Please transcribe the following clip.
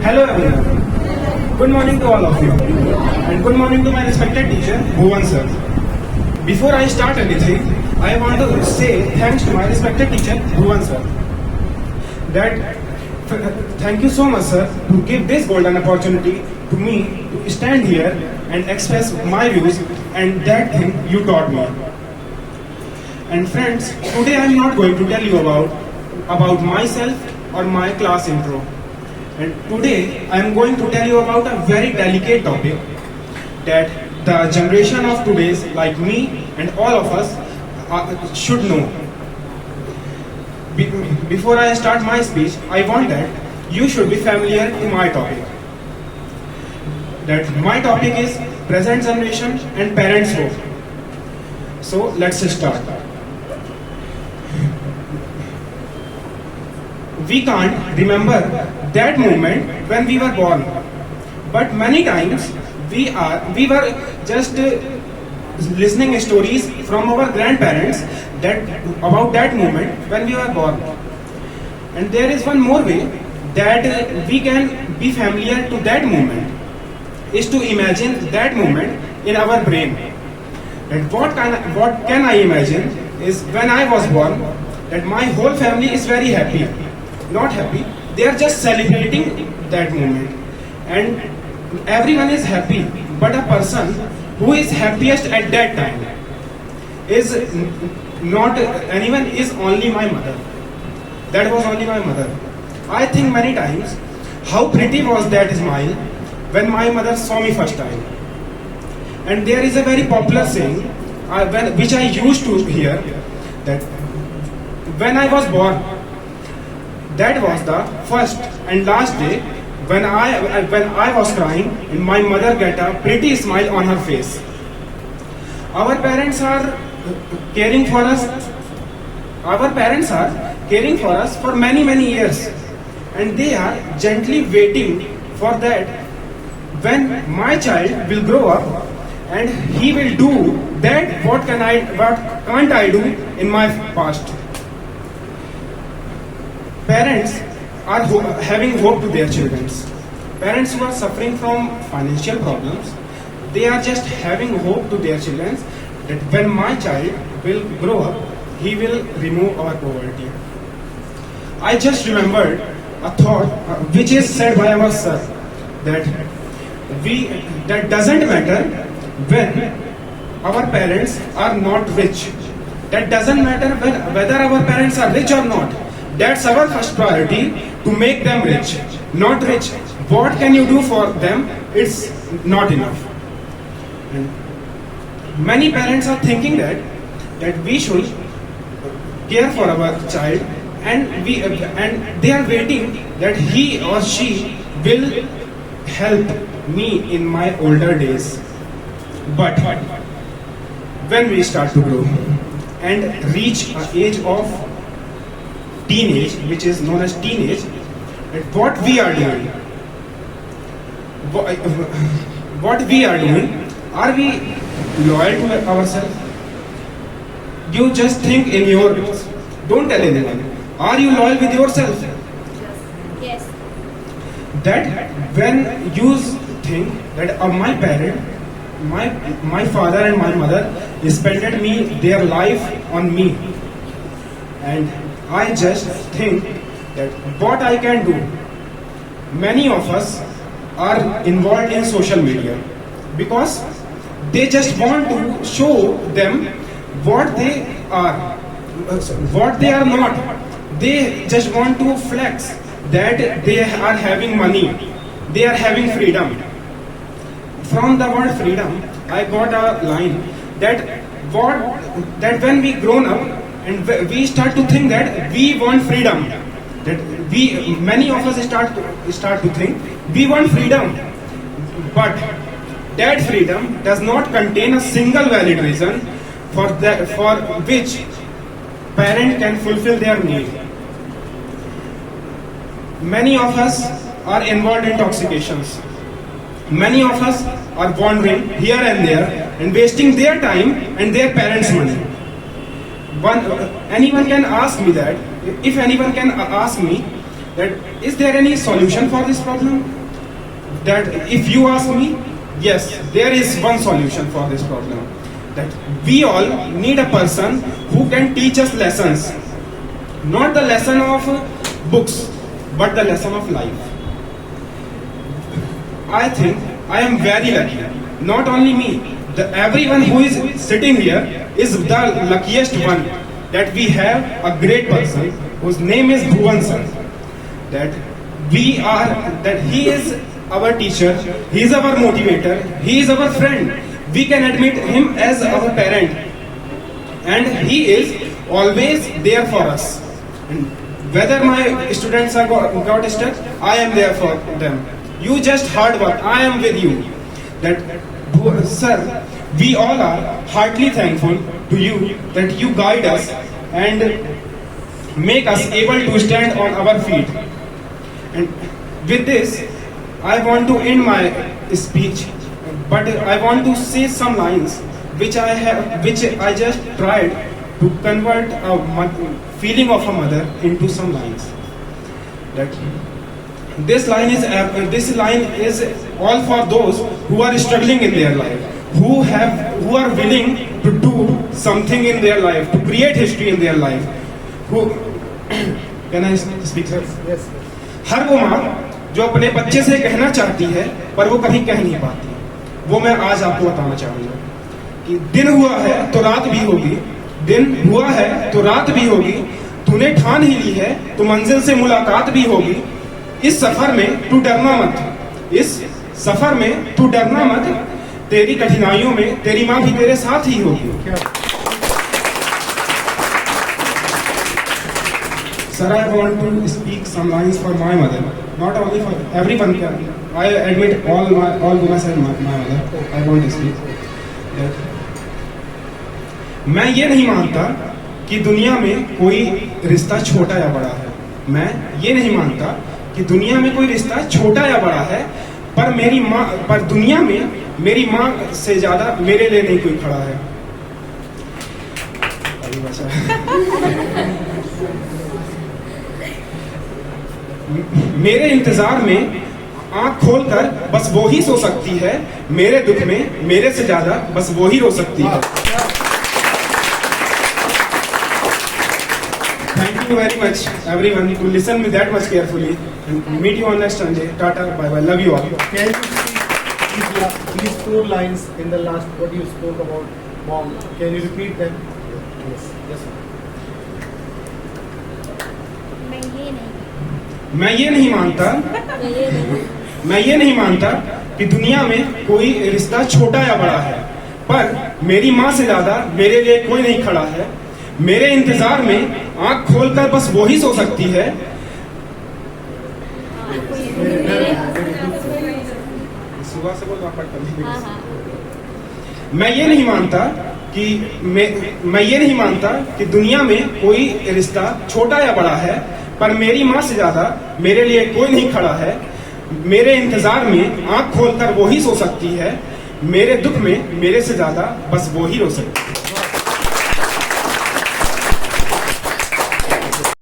Hello everyone. Good morning to all of you. And good morning to my respected teacher, Bhuvan sir. Before I start anything, I want to say thanks to my respected teacher, Bhuvan sir. Thank you so much sir to give this golden opportunity to me to stand here and express my views and that thing you taught me. And friends, today I am not going to tell you about myself or my class intro. And today I am going to tell you about a very delicate topic that the generation of today's like me and all of us should know. Before I start my speech, I want that you should be familiar to my topic. That my topic is present generation and parents' hope. So let's start. We can't remember that moment when we were born, but many times we were just listening stories from our grandparents about that moment when we were born. And there is one more way that we can be familiar to that moment is to imagine that moment in our brain. And what can I imagine is when I was born, that my whole family is very happy. Not happy, they are just celebrating that moment. And everyone is happy, but a person who is happiest at that time is not anyone, is only my mother. That was only my mother. I think many times how pretty was that smile when my mother saw me first time. And there is a very popular saying which I used to hear, that when I was born, that was the first and last day when I was crying and my mother got a pretty smile on her face. Our parents are caring for us. Our parents are caring for us for many years, and they are gently waiting for that when my child will grow up and he will do that. What can't I do in my past? Parents are having hope to their children. Parents who are suffering from financial problems, they are just having hope to their children that when my child will grow up, he will remove our poverty. I just remembered a thought which is said by our sir, that doesn't matter when our parents are not rich. That doesn't matter whether our parents are rich or not. That's our first priority, to make them rich. Not rich, what can you do for them? It's not enough. And many parents are thinking that we should care for our child, and they are waiting that he or she will help me in my older days. But when we start to grow and reach an age of teenage, which is known as teenage, what we are doing, are we loyal to ourselves? You just think in your ways. Don't tell anyone. Are you loyal with yourself? Yes. That when you think that my parent, my father and my mother spent their life on me, and I just think that what I can do. Many of us are involved in social media because they just want to show them what they are, what they are not. They just want to flex that they are having money, they are having freedom. From the word freedom, I got a line that when we grown up, and we start to think that we want freedom. That many of us start to think we want freedom, but that freedom does not contain a single valid reason for which parent can fulfill their need. Many of us are involved in intoxications. Many of us are wandering here and there and wasting their time and their parents' money. Anyone can ask me that. If anyone can ask me that is there any solution for this problem? That if you ask me, yes, there is one solution for this problem. That we all need a person who can teach us lessons, not the lesson of books, but the lesson of life. I think I am very lucky. Not only me, everyone who is sitting here is the luckiest one, that we have a great person whose name is Bhuvan sir. That he is our teacher, he is our motivator, he is our friend. We can admit him as our parent, and he is always there for us. And whether my students are got stuck, I am there for them. You just hard work, I am with you. That sir, we all are heartily thankful to you that you guide us and make us able to stand on our feet. And with this, I want to end my speech, but I want to say some lines which I just tried to convert a feeling of a mother into some lines. That this line is all for those who are struggling in their life, who are willing to do something in their life, to create history in their life. Can I speak, sir? Yes. हर वो माँ जो अपने बच्चे से कहना चाहती है पर वो कभी कह नहीं पाती, वो मैं आज आपको बताना चाहूंगा कि दिन हुआ है तो रात भी होगी, दिन हुआ है तो रात भी होगी, तूने ठान ही ली है तो मंजिल से मुलाकात भी होगी। इस सफर में तू डरना मत, इस सफर में तू डरना मत, तेरी कठिनाइयों में तेरी माँ भी तेरे साथ ही होगी। Sir, I want to speak some lines for my mother, not only for everyone. I admit all women are my mother. I want to speak. मैं ये नहीं मानता कि दुनिया में कोई रिश्ता छोटा या बड़ा है। मैं ये नहीं मानता कि दुनिया में कोई रिश्ता छोटा या बड़ा है, पर दुनिया में मेरी माँ से ज्यादा मेरे लिए नहीं कोई खड़ा है। मेरे इंतजार में आंख खोलकर बस वो ही सो सकती है, मेरे दुख में मेरे से ज्यादा बस वो ही रो सकती है। Thank you very much everyone to listen me that much carefully, and meet you on next Sunday. Tata, bye bye, love you all. Can you speak these 4 lines in the last what you spoke about mom? Can you repeat them? Yes. Yes. मैं ये नहीं मानता कि दुनिया में कोई रिश्ता छोटा या बड़ा है, पर मेरी माँ से ज्यादा मेरे लिए कोई नहीं खड़ा है। मेरे इंतजार में आंख खोलकर बस वो ही सो सकती है। सुबह से बोल मैं ये नहीं मानता कि दुनिया में कोई रिश्ता छोटा या बड़ा है, पर मेरी माँ से ज्यादा मेरे लिए कोई नहीं खड़ा है। मेरे इंतजार में आंख खोलकर वो ही सो सकती है, मेरे दुख में मेरे से ज्यादा बस वो ही रो सकती है।